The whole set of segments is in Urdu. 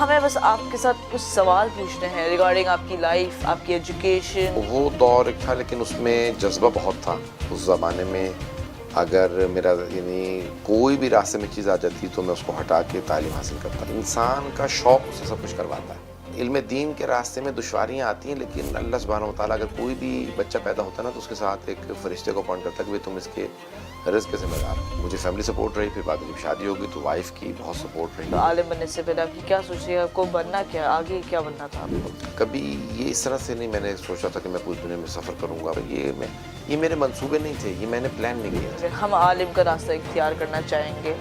ہمیں بس آپ کے ساتھ کچھ سوال پوچھنے ہیں ریگارڈنگ آپ کی لائف، آپ کی ایجوکیشن. وہ دور ایک تھا لیکن اس میں جذبہ بہت تھا اس زمانے میں. اگر میرا کوئی بھی راستے میں چیز آ جاتی تو میں اس کو ہٹا کے تعلیم حاصل کرتا. انسان کا شوق اسے سب کچھ کرواتا ہے. علم دین کے راستے میں دشواریاں آتی ہیں لیکن اللہ سبحانہ وتعالیٰ اگر کوئی بھی بچہ پیدا ہوتا ہے نا تو اس کے ساتھ ایک فرشتے کو اپوائنٹ کرتا ہے کہ تم اس کے رزق کے ذمہ دار. مجھے فیملی سپورٹ رہی، پھر بعد میں جب شادی ہوگی تو وائف کی بہت سپورٹ رہی. عالم بننے سے پہلے آپ کی کیا سوچ رہی ہے؟ آپ کو بننا کیا، آگے کیا بننا تھا آپ کو؟ کبھی یہ اس طرح سے نہیں میں نے سوچا تھا کہ میں پوری دنیا میں سفر کروں گا. یہ میرے منصوبے نہیں تھے، یہ میں نے پلان نہیں کیا تھا. اگر ہم عالم کا راستہ اختیار کرنا چاہیں گے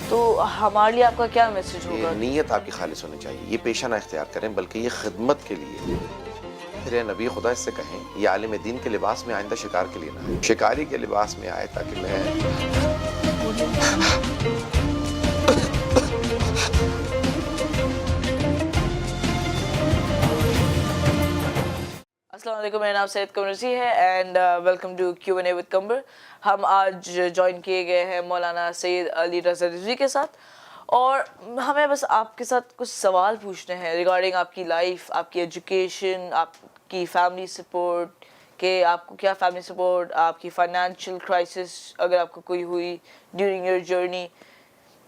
تو ہمارے لیے آپ کا کیا میسج ہوگا؟ نیت آپ کی خالص ہونی چاہیے. یہ پیشہ نہ اختیار کریں بلکہ یہ خدمت کے لیے. پھر نبی خدا اس سے کہیں یہ عالم دین کے لباس میں آئندہ شکار کے لیے نہ آئے، شکاری کے لباس میں آئے تاکہ میں السلام علیکم، میرا نام سید قمر رضی ہے and welcome to Q N A with Qamar. ہم آج جوائن کیے گئے ہیں مولانا سید علی رضا رضوی کے ساتھ، اور ہمیں بس آپ کے ساتھ کچھ سوال پوچھنے ہیں ریگارڈنگ آپ کی لائف، آپ کی ایجوکیشن، آپ کی فیملی سپورٹ، کہ آپ کو کیا فیملی سپورٹ، آپ کی فائنینشیل کرائسس اگر آپ کو کوئی ہوئی ڈیورنگ یور جرنی.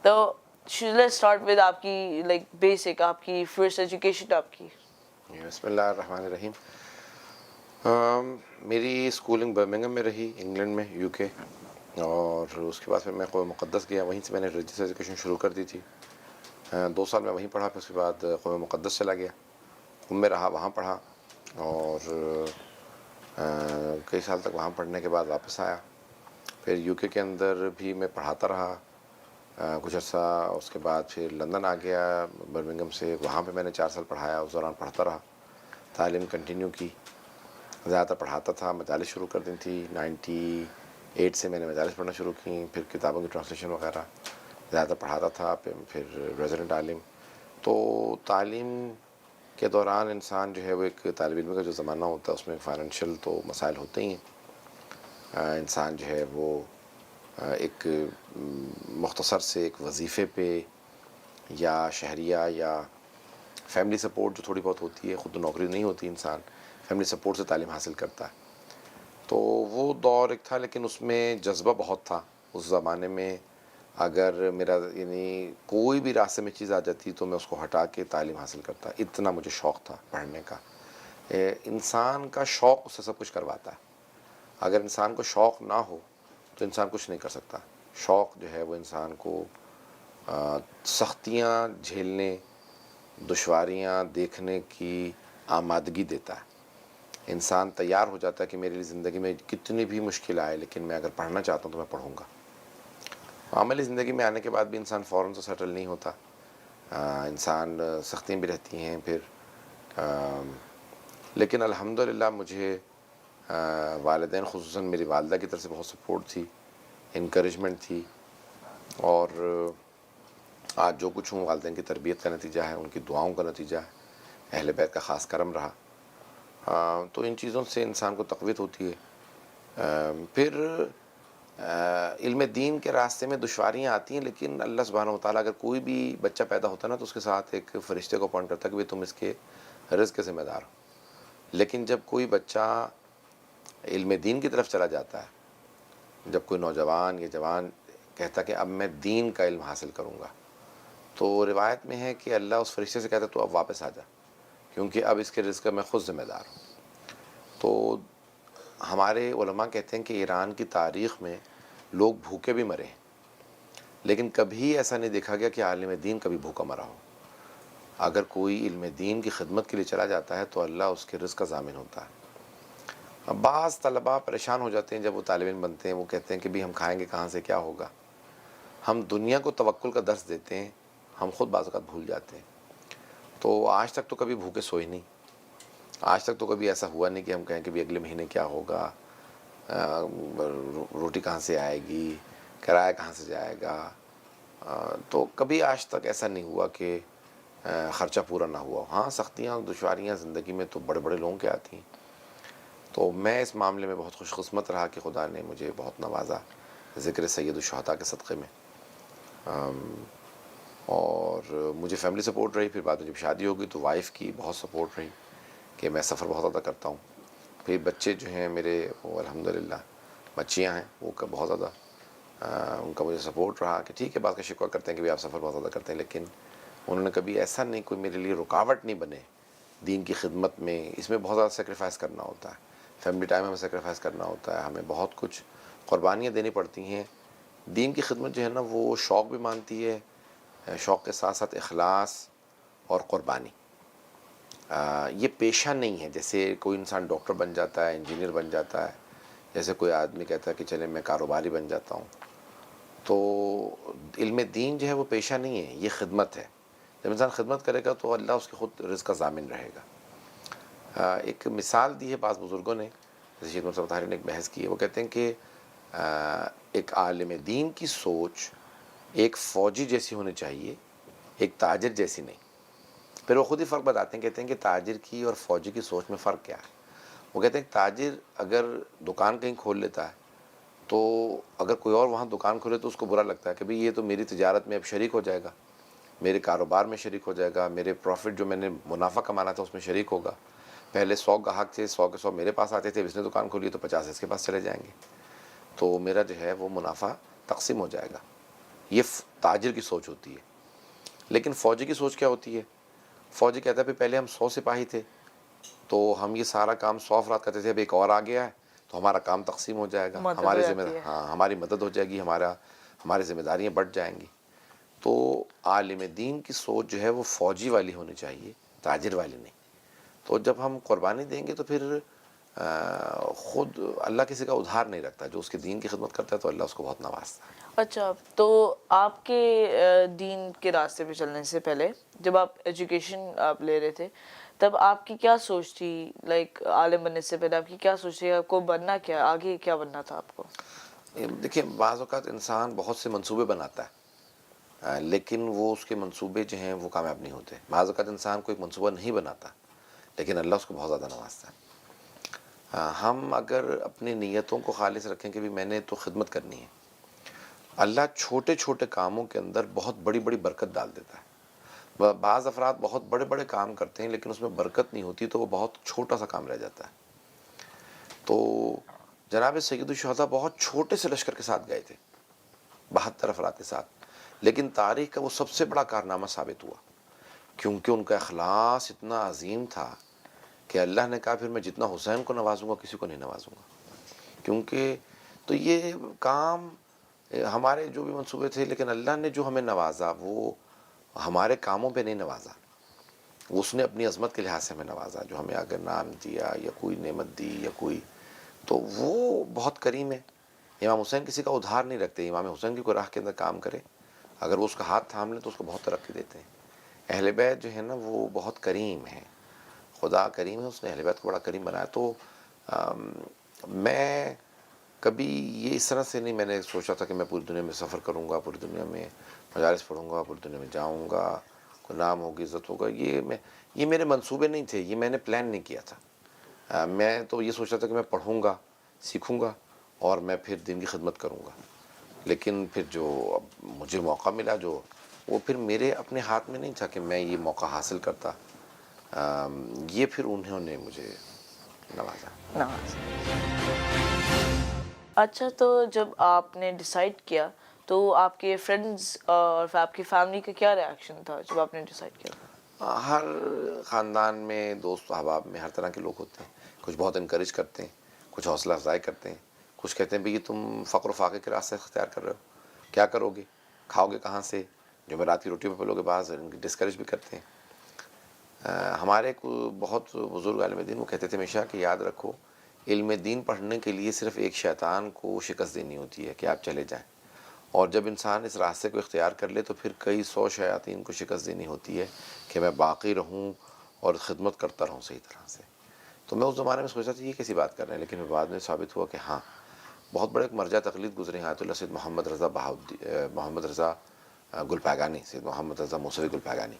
تو لیٹس اسٹارٹ ود آپ کی بیسک، آپ کی فرسٹ ایجوکیشن آپ کی. بسم اللہ الرحمن الرحیم. میری اسکولنگ برمنگھم میں رہی، انگلینڈ میں، یو کے، اور اس کے بعد پھر میں قوم مقدس گیا. وہیں سے میں نے ریلیجیس ایجوکیشن شروع کر دی تھی. 2 سال میں وہیں پڑھا، پھر اس کے بعد قوم مقدس چلا گیا، میں رہا، وہاں پڑھا، اور کئی سال تک وہاں پڑھنے کے بعد واپس آیا. پھر یو کے اندر بھی میں پڑھاتا رہا کچھ عرصہ. اس کے بعد پھر لندن آ گیا برمنگھم سے، وہاں پہ میں نے 4 سال پڑھایا. اس دوران پڑھتا رہا، تعلیم کنٹینیو کی. زیادہ تر پڑھاتا تھا. مجالس شروع کر دی تھی 98 سے میں نے مجالس پڑھنا شروع کی، پھر کتابوں کی ٹرانسلیشن وغیرہ. زیادہ تر پڑھاتا تھا، پھر ریزیڈنٹ عالم. تو تعلیم کے دوران انسان جو ہے وہ ایک طالب علم کا جو زمانہ ہوتا ہے اس میں فائنینشیل تو مسائل ہوتے ہی ہیں. انسان جو ہے وہ ایک مختصر سے ایک وظیفے پہ یا شہریہ یا فیملی سپورٹ جو تھوڑی بہت ہوتی ہے، خود نوکری نہیں ہوتی، انسان فیملی سپورٹ سے تعلیم حاصل کرتا ہے. تو وہ دور ایک تھا لیکن اس میں جذبہ بہت تھا. اس زمانے میں اگر میرا کوئی بھی راستے میں چیز آ جاتی تو میں اس کو ہٹا کے تعلیم حاصل کرتا. اتنا مجھے شوق تھا پڑھنے کا. انسان کا شوق اس سے سب کچھ کرواتا ہے. اگر انسان کو شوق نہ ہو تو انسان کچھ نہیں کر سکتا. شوق جو ہے وہ انسان کو سختیاں جھیلنے، دشواریاں دیکھنے کی آمادگی دیتا ہے. انسان تیار ہو جاتا ہے کہ میری زندگی میں کتنی بھی مشکل آئے لیکن میں اگر پڑھنا چاہتا ہوں تو میں پڑھوں گا. عملی زندگی میں آنے کے بعد بھی انسان فوراً تو سیٹل نہیں ہوتا. انسان سختیاں بھی رہتی ہیں پھر، لیکن الحمدللہ مجھے والدین خصوصاً میری والدہ کی طرف سے بہت سپورٹ تھی، انکریجمنٹ تھی. اور آج جو کچھ ہوں والدین کی تربیت کا نتیجہ ہے، ان کی دعاؤں کا نتیجہ ہے، اہل بیت کا خاص کرم رہا. تو ان چیزوں سے انسان کو تقویت ہوتی ہے. پھر علم دین کے راستے میں دشواریاں آتی ہیں لیکن اللہ سبحانہ وتعالیٰ اگر کوئی بھی بچہ پیدا ہوتا ہے نا تو اس کے ساتھ ایک فرشتے کو اپوائنٹ کرتا ہے کہ تم اس کے رزق کے ذمہ دار ہو. لیکن جب کوئی بچہ علم دین کی طرف چلا جاتا ہے، جب کوئی نوجوان یا جوان کہتا کہ اب میں دین کا علم حاصل کروں گا، تو روایت میں ہے کہ اللہ اس فرشتے سے کہتا تو اب واپس آ جا، کیونکہ اب اس کے رزق کا میں خود ذمہ دار ہوں. تو ہمارے علماء کہتے ہیں کہ ایران کی تاریخ میں لوگ بھوکے بھی مرے ہیں لیکن کبھی ایسا نہیں دیکھا گیا کہ عالم دین کبھی بھوکا مرا ہو. اگر کوئی علم دین کی خدمت کے لیے چلا جاتا ہے تو اللہ اس کے رزق کا ضامن ہوتا ہے. بعض طلباء پریشان ہو جاتے ہیں جب وہ طالب علم بنتے ہیں، وہ کہتے ہیں کہ بھی ہم کھائیں گے کہاں سے، کیا ہوگا. ہم دنیا کو توکل کا درس دیتے ہیں، ہم خود بعض اوقات بھول جاتے ہیں. تو آج تک تو کبھی بھوکے سوئے نہیں. آج تک تو کبھی ایسا ہوا نہیں کہ ہم کہیں کہ بھی اگلے مہینے کیا ہوگا، روٹی کہاں سے آئے گی، کرایہ کہاں سے جائے گا. تو کبھی آج تک ایسا نہیں ہوا کہ خرچہ پورا نہ ہوا. ہاں، سختیاں دشواریاں زندگی میں تو بڑے بڑے لوگوں کے آتی ہیں. تو میں اس معاملے میں بہت خوش قسمت رہا کہ خدا نے مجھے بہت نوازا ذکر سید الشہداء کے صدقے میں. اور مجھے فیملی سپورٹ رہی. پھر بعد میں جب شادی ہوگی تو وائف کی بہت سپورٹ رہی کہ میں سفر بہت زیادہ کرتا ہوں. پھر بچے جو ہیں میرے وہ الحمدللہ بچیاں ہیں وہ بہت زیادہ ان کا مجھے سپورٹ رہا کہ ٹھیک ہے بات کا شکوہ کرتے ہیں کہ بھی آپ سفر بہت زیادہ کرتے ہیں, لیکن انہوں نے کبھی ایسا نہیں کوئی میرے لیے رکاوٹ نہیں بنے دین کی خدمت میں. اس میں بہت زیادہ سیکریفائس کرنا ہوتا ہے, فیملی ٹائم ہمیں سیکریفائس کرنا ہوتا ہے, ہمیں بہت کچھ قربانیاں دینی پڑتی ہیں. دین کی خدمت جو ہے نا وہ شوق بھی مانتی ہے, شوق کے ساتھ ساتھ اخلاص اور قربانی. یہ پیشہ نہیں ہے جیسے کوئی انسان ڈاکٹر بن جاتا ہے, انجینئر بن جاتا ہے, جیسے کوئی آدمی کہتا ہے کہ چلے میں کاروباری بن جاتا ہوں. تو علم دین جو ہے وہ پیشہ نہیں ہے, یہ خدمت ہے. جب انسان خدمت کرے گا تو اللہ اس کے خود رزق کا ضامن رہے گا. ایک مثال دی ہے بعض بزرگوں نے, جیسے شیخ مصطفیٰ طاہری نے ایک بحث کی ہے. وہ کہتے ہیں کہ ایک عالم دین کی سوچ ایک فوجی جیسی ہونی چاہیے, ایک تاجر جیسی نہیں. پھر وہ خود ہی فرق بتاتے ہیں, کہتے ہیں کہ تاجر کی اور فوجی کی سوچ میں فرق کیا ہے. وہ کہتے ہیں کہ تاجر اگر دکان کہیں کھول لیتا ہے تو اگر کوئی اور وہاں دکان کھولے تو اس کو برا لگتا ہے کہ بھئی یہ تو میری تجارت میں اب شریک ہو جائے گا, میرے کاروبار میں شریک ہو جائے گا, میرے پروفٹ جو میں نے منافع کمانا تھا اس میں شریک ہوگا. پہلے 100 گاہک تھے, 100 کے 100 میرے پاس آتے تھے, اس نے دکان کھولی تو 50 اس کے پاس چلے جائیں گے, تو میرا جو ہے وہ منافع تقسیم ہو جائے گا. یہ تاجر کی سوچ ہوتی ہے. لیکن فوجی کی سوچ کیا ہوتی ہے؟ فوجی کہتا ہے کہ پہلے ہم 100 سپاہی تھے تو ہم یہ سارا کام 100 افراد کرتے تھے, اب ایک اور آ گیا ہے تو ہمارا کام تقسیم ہو جائے گا, مدد ہو ہماری جاتی ہے. ہماری مدد ہو جائے گی, ہماری ذمہ داریاں بڑھ جائیں گی. تو عالم دین کی سوچ جو ہے وہ فوجی والی ہونی چاہیے, تاجر والی نہیں. تو جب ہم قربانی دیں گے تو پھر خود اللہ کسی کا ادھار نہیں رکھتا. جو اس کے دین کی خدمت کرتا ہے تو اللہ اس کو بہت نوازتا ہے. اچھا, تو آپ کے دین کے راستے پہ چلنے سے پہلے جب آپ ایجوکیشن آپ لے رہے تھے تب آپ کی کیا سوچ تھی؟ لائک عالم بننے سے پہلے آپ کی کیا سوچ تھی؟ آپ کو بننا کیا, آگے کیا بننا تھا آپ کو؟ دیکھیں بعض اوقات انسان بہت سے منصوبے بناتا ہے لیکن وہ اس کے منصوبے جو ہیں وہ کامیاب نہیں ہوتے. بعض اوقات انسان کوئی منصوبہ نہیں بناتا لیکن اللہ اس کو بہت زیادہ نوازتا ہے. ہم اگر اپنی نیتوں کو خالص رکھیں کہ بھی میں نے تو خدمت کرنی ہے, اللہ چھوٹے چھوٹے کاموں کے اندر بہت بڑی بڑی برکت ڈال دیتا ہے. بعض افراد بہت بڑے بڑے کام کرتے ہیں لیکن اس میں برکت نہیں ہوتی تو وہ بہت چھوٹا سا کام رہ جاتا ہے. تو جناب سید الشہداء بہت چھوٹے سے لشکر کے ساتھ گئے تھے, 72 افراد کے ساتھ, لیکن تاریخ کا وہ سب سے بڑا کارنامہ ثابت ہوا کیونکہ ان کا اخلاص اتنا عظیم تھا کہ اللہ نے کہا پھر میں جتنا حسین کو نوازوں گا کسی کو نہیں نوازوں گا. کیونکہ تو یہ کام ہمارے جو بھی منصوبے تھے, لیکن اللہ نے جو ہمیں نوازا وہ ہمارے کاموں پہ نہیں نوازا, اس نے اپنی عظمت کے لحاظ سے ہمیں نوازا. جو ہمیں اگر نام دیا یا کوئی نعمت دی یا کوئی, تو وہ بہت کریم ہے. امام حسین کسی کا ادھار نہیں رکھتے. امام حسین کی کوئی راہ کے اندر کام کرے, اگر وہ اس کا ہاتھ تھام لیں تو اس کو بہت ترقی دیتے ہیں. اہل بیت جو ہے نا وہ بہت کریم ہے, خدا کریم ہے, اس نے اہل بیت کو بڑا کریم بنایا. تو میں کبھی یہ اس طرح سے نہیں میں نے سوچا تھا کہ میں پوری دنیا میں سفر کروں گا, پوری دنیا میں مجالس پڑھوں گا, پوری دنیا میں جاؤں گا, کوئی نام ہوگی, عزت ہوگا. یہ میرے منصوبے نہیں تھے, یہ میں نے پلان نہیں کیا تھا. میں تو یہ سوچا تھا کہ میں پڑھوں گا, سیکھوں گا اور میں پھر دین کی خدمت کروں گا. لیکن پھر جو اب مجھے موقع ملا جو وہ پھر میرے اپنے ہاتھ میں نہیں تھا کہ میں یہ موقع حاصل کرتا, یہ پھر انہوں نے مجھے نوازا. اچھا, تو جب آپ نے ڈیسائیڈ کیا تو آپ کے فرینڈز اور آپ کی فیملی کا کیا ریاکشن تھا جب آپ نے ڈیسائیڈ کیا تھا؟ ہر خاندان میں دوست احباب میں ہر طرح کے لوگ ہوتے ہیں. کچھ بہت انکریج کرتے ہیں, کچھ حوصلہ افزائی کرتے ہیں, کچھ کہتے ہیں بھئی تم فقر و فاقے کے راستے اختیار کر رہے ہو, کیا کرو گے, کھاؤ گے کہاں سے, جو میں رات کی روٹی پہ پلو گے. بعض ڈسکریج بھی کرتے ہیں. ہمارے ایک بہت بزرگ عالم دین وہ کہتے تھے ہمیشہ کہ یاد رکھو علم دین پڑھنے کے لیے صرف ایک شیطان کو شکست دینی ہوتی ہے کہ آپ چلے جائیں, اور جب انسان اس راستے کو اختیار کر لے تو پھر کئی 100 شیاطین کو شکست دینی ہوتی ہے کہ میں باقی رہوں اور خدمت کرتا رہوں صحیح طرح سے. تو میں اس زمانے میں سوچا تھا یہ کیسی بات کر رہے ہیں, لیکن بعد میں ثابت ہوا کہ ہاں بہت بڑے ایک مرجع تقلید گزرے ہیں آیت اللہ سید محمد رضا گلپاگانی, سید محمد رضا موسوی گلپاگانی.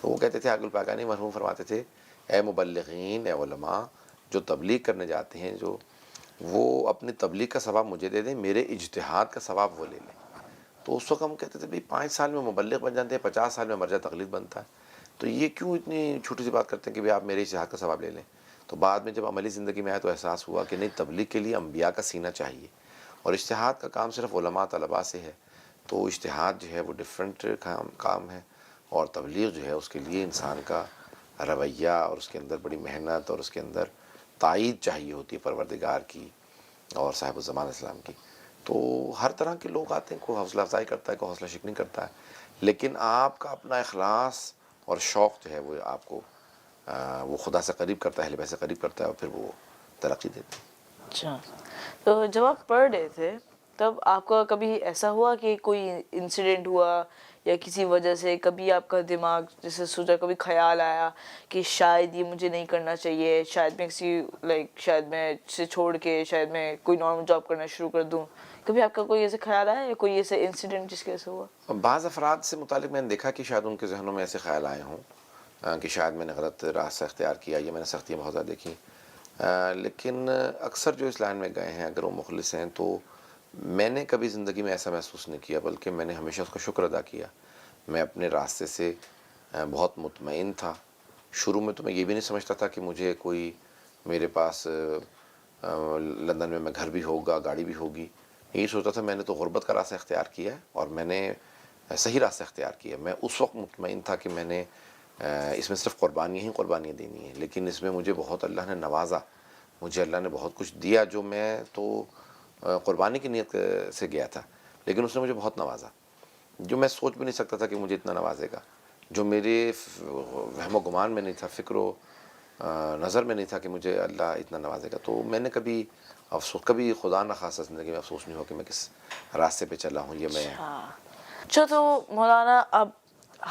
تو وہ کہتے تھے, گلپاگانی مرحوم فرماتے تھے, اے مبلغین, اے علماء جو تبلیغ کرنے جاتے ہیں, جو وہ اپنی تبلیغ کا ثواب مجھے دے دیں, میرے اجتہاد کا ثواب وہ لے لیں. تو اس وقت ہم کہتے تھے بھئی 5 سال میں مبلغ بن جاتے ہیں، 50 سال میں مرجع تقلید بنتا ہے، تو یہ کیوں اتنی چھوٹی سی بات کرتے ہیں کہ بھئی آپ میرے اجتہاد کا ثواب لے لیں. تو بعد میں جب عملی زندگی میں آیا تو احساس ہوا کہ نہیں، تبلیغ کے لیے انبیاء کا سینہ چاہیے، اور اجتہاد کا کام صرف علماء طلباء سے ہے. تو اجتہاد جو ہے وہ ڈیفرنٹ کام ہے، اور تبلیغ جو ہے اس کے لیے انسان کا رویہ اور اس کے اندر بڑی محنت اور اس کے اندر تائید چاہیے ہوتی ہے پروردگار کی اور صاحب الزمان اسلام کی. تو ہر طرح کے لوگ آتے ہیں، کوئی حوصلہ افزائی کرتا ہے، کوئی حوصلہ شکنی کرتا ہے، لیکن آپ کا اپنا اخلاص اور شوق جو ہے وہ آپ کو وہ خدا سے قریب کرتا ہے، اہل بیت سے قریب کرتا ہے، اور پھر وہ ترقی دیتے ہیں. اچھا، تو جب آپ پڑھ رہے تھے تب آپ کا کبھی ایسا ہوا کہ کوئی انسیڈنٹ ہوا یا کسی وجہ سے کبھی آپ کا دماغ جیسے سوچا، کبھی خیال آیا کہ شاید یہ مجھے نہیں کرنا چاہیے، شاید میں کسی شاید میں اسے چھوڑ کے شاید میں کوئی نارمل جاب کرنا شروع کر دوں؟ کبھی آپ کا کوئی ایسے خیال آیا یا کوئی ایسے انسیڈنٹ جس کی وجہ سے ہوا؟ بعض افراد سے متعلق میں نے دیکھا کہ شاید ان کے ذہنوں میں ایسے خیال آئے ہوں کہ شاید میں نے غلط راستہ اختیار کیا، یا میں نے سختیاں بہت زیادہ دیکھیں، لیکن اکثر جو اس لائن میں گئے ہیں اگر وہ مخلص ہیں تو میں نے کبھی زندگی میں ایسا محسوس نہیں کیا، بلکہ میں نے ہمیشہ اس کا شکر ادا کیا. میں اپنے راستے سے بہت مطمئن تھا. شروع میں تو میں یہ بھی نہیں سمجھتا تھا کہ مجھے کوئی میرے پاس لندن میں گھر بھی ہوگا، گاڑی بھی ہوگی. یہی سوچتا تھا میں نے تو غربت کا راستہ اختیار کیا ہے اور میں نے صحیح راستہ اختیار کیا. میں اس وقت مطمئن تھا کہ میں نے اس میں صرف قربانیاں ہی قربانیاں دینی ہیں، لیکن اس میں مجھے بہت اللہ نے نوازا، مجھے اللہ نے بہت کچھ دیا جو میں تو قربانی کی نیت سے گیا تھا، لیکن اس نے مجھے بہت نوازا جو میں سوچ بھی نہیں سکتا تھا کہ مجھے اتنا نوازے گا، جو میرے وہم و گمان میں نہیں تھا، فکر و نظر میں نہیں تھا کہ مجھے اللہ اتنا نوازے گا. تو میں نے کبھی کبھی خدا نخواستہ زندگی میں افسوس نہیں ہو کہ میں کس راستے پہ چلا ہوں. یہ میں اچھا، تو مولانا اب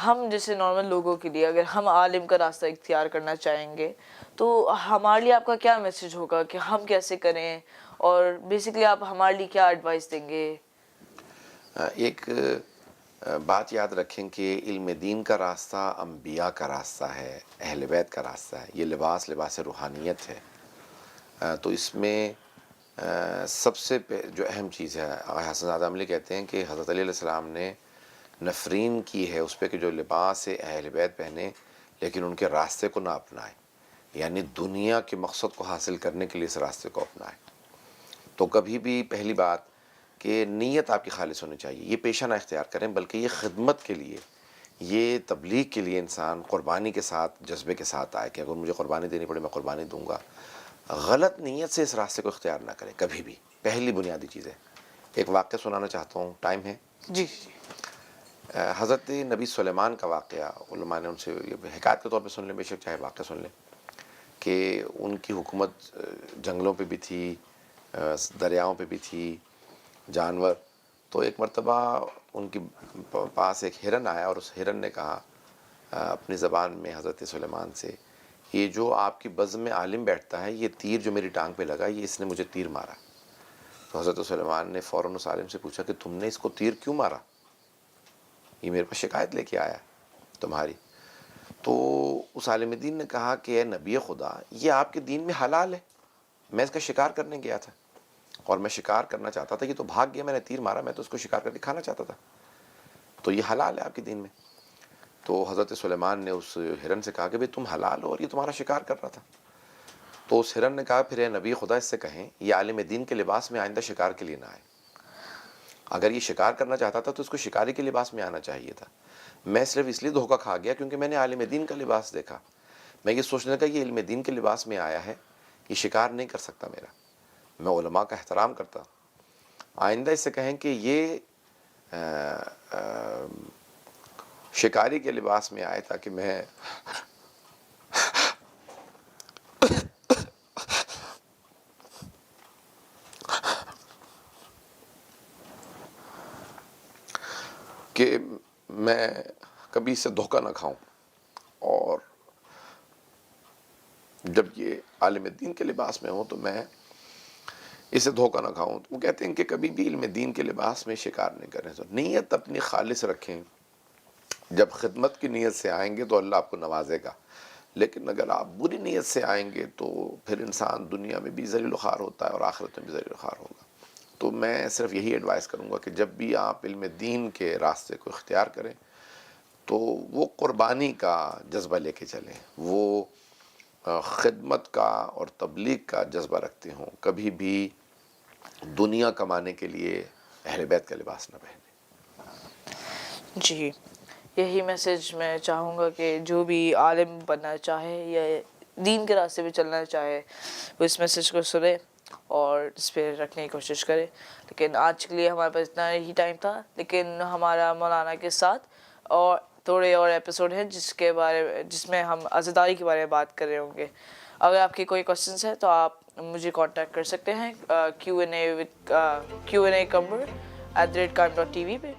ہم جیسے نارمل لوگوں کے لیے اگر ہم عالم کا راستہ اختیار کرنا چاہیں گے تو ہمارے لیے آپ کا کیا میسج ہوگا کہ ہم کیسے کریں، اور بیسکلی آپ ہمارے لیے کیا ایڈوائس دیں گے؟ ایک بات یاد رکھیں کہ علم دین کا راستہ انبیاء کا راستہ ہے، اہل بیت کا راستہ ہے. یہ لباس روحانیت ہے. تو اس میں سب سے جو اہم چیز ہے، حسن زادہ عملی کہتے ہیں کہ حضرت علی علیہ السلام نے نفرین کی ہے اس پہ کہ جو لباس اہل بیت پہنے لیکن ان کے راستے کو نہ اپنائے، یعنی دنیا کے مقصد کو حاصل کرنے کے لیے اس راستے کو اپنائے. تو کبھی بھی پہلی بات کہ نیت آپ کی خالص ہونی چاہیے، یہ پیشہ نہ اختیار کریں، بلکہ یہ خدمت کے لیے، یہ تبلیغ کے لیے انسان قربانی کے ساتھ، جذبے کے ساتھ آئے کہ اگر مجھے قربانی دینی پڑے میں قربانی دوں گا. غلط نیت سے اس راستے کو اختیار نہ کریں کبھی بھی. پہلی بنیادی چیز ہے. ایک واقعہ سنانا چاہتا ہوں، ٹائم ہے؟ جی. حضرت نبی سلیمان کا واقعہ علماء نے ان سے حکایت کے طور پہ سن لیں، بے شک چاہے واقعہ سن لیں، کہ ان کی حکومت جنگلوں پہ بھی تھی، دریاؤں پہ بھی تھی، جانور. تو ایک مرتبہ ان کی پاس ایک ہرن آیا اور اس ہرن نے کہا اپنی زبان میں حضرت سلیمان سے، یہ جو آپ کی بزم میں عالم بیٹھتا ہے، یہ تیر جو میری ٹانگ پہ لگا یہ اس نے مجھے تیر مارا. تو حضرت سلیمان نے فوراً اس عالم سے پوچھا کہ تم نے اس کو تیر کیوں مارا؟ یہ میرے پاس شکایت لے کے آیا تمہاری. تو اس عالم دین نے کہا کہ اے نبی خدا، یہ آپ کے دین میں حلال ہے، میں اس کا شکار کرنے گیا تھا اور میں شکار کرنا چاہتا تھا، یہ تو بھاگ گیا، میں نے تیر مارا، میں تو اس کو شکار کر کے کھانا چاہتا تھا، تو یہ حلال ہے آپ کے دین میں. تو حضرت سلیمان نے اس ہرن سے کہا کہ بھئی تم حلال ہو اور یہ تمہارا شکار کر رہا تھا. تو اس ہرن نے کہا پھر اے نبی خدا اس سے کہیں یہ عالم دین کے لباس میں آئندہ شکار کے لیے نہ آئے. اگر یہ شکار کرنا چاہتا تھا تو اس کو شکاری کے لباس میں آنا چاہیے تھا. میں صرف اس لیے دھوکہ کھا گیا کیونکہ میں نے عالم دین کا لباس دیکھا، میں یہ سوچنے لگا یہ علم دین کے لباس میں آیا ہے، یہ شکار نہیں کر سکتا میرا. میں علماء کا احترام کرتا. آئندہ اس سے کہیں کہ یہ شکاری کے لباس میں آئے تاکہ میں کہ میں کبھی اس سے دھوکہ نہ کھاؤں. اور جب یہ عالم دین کے لباس میں ہوں تو میں اسے دھوکہ نہ کھاؤں. تو وہ کہتے ہیں کہ کبھی بھی علم دین کے لباس میں شکار نہیں کریں. تو نیت اپنی خالص رکھیں. جب خدمت کی نیت سے آئیں گے تو اللہ آپ کو نوازے گا، لیکن اگر آپ بری نیت سے آئیں گے تو پھر انسان دنیا میں بھی ذلیل و خوار ہوتا ہے اور آخرت میں بھی ذلیل و خوار ہوگا. تو میں صرف یہی ایڈوائز کروں گا کہ جب بھی آپ علم دین کے راستے کو اختیار کریں تو وہ قربانی کا جذبہ لے کے چلیں، وہ خدمت کا اور تبلیغ کا جذبہ رکھتے ہوں، کبھی بھی دنیا کمانے کے لیے اہل بیت کا لباس نہ پہنے۔ جی، یہی میسج میں چاہوں گا کہ جو بھی عالم بننا چاہے یا دین کے راستے پہ چلنا چاہے وہ اس میسج کو سنے اور اس پہ رکھنے کی کوشش کرے۔ لیکن آج کے لیے ہمارے پاس اتنا ہی ٹائم تھا، لیکن ہمارا مولانا کے ساتھ اور تھوڑے اور ایپیسوڈ ہیں جس میں ہم عزاداری کے بارے میں بات کر رہے ہوں گے۔ اگر آپ کے کوئی کوشچنس ہیں تو آپ مجھے کانٹیکٹ کر سکتے ہیں Q&A قمر @qam.tv پہ،